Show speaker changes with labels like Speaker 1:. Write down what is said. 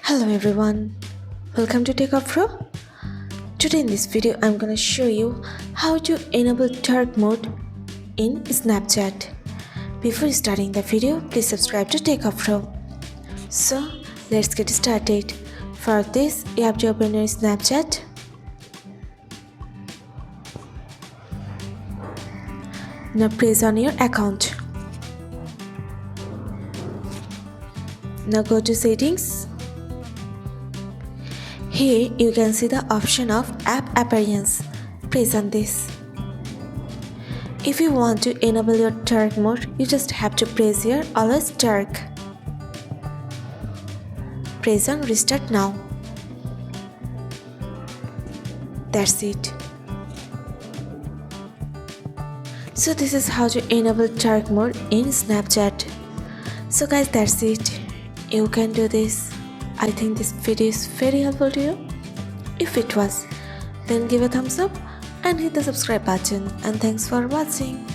Speaker 1: Hello everyone, welcome to Techavro. Today in this video I'm gonna show you how to enable dark mode in Snapchat. Before starting the video, please subscribe to Techavro. So let's get started. For this, you have to open your Snapchat. Now press on your account. Now go to settings. Here you can see the option of app appearance. Press on this. If you want to enable your dark mode, you just have to press here always dark. Press on restart now. That's it. So this is how to enable dark mode in Snapchat. So guys, that's it. You can do this. I think this video is very helpful to you. If it was, then give a thumbs up and hit the subscribe button, and thanks for watching.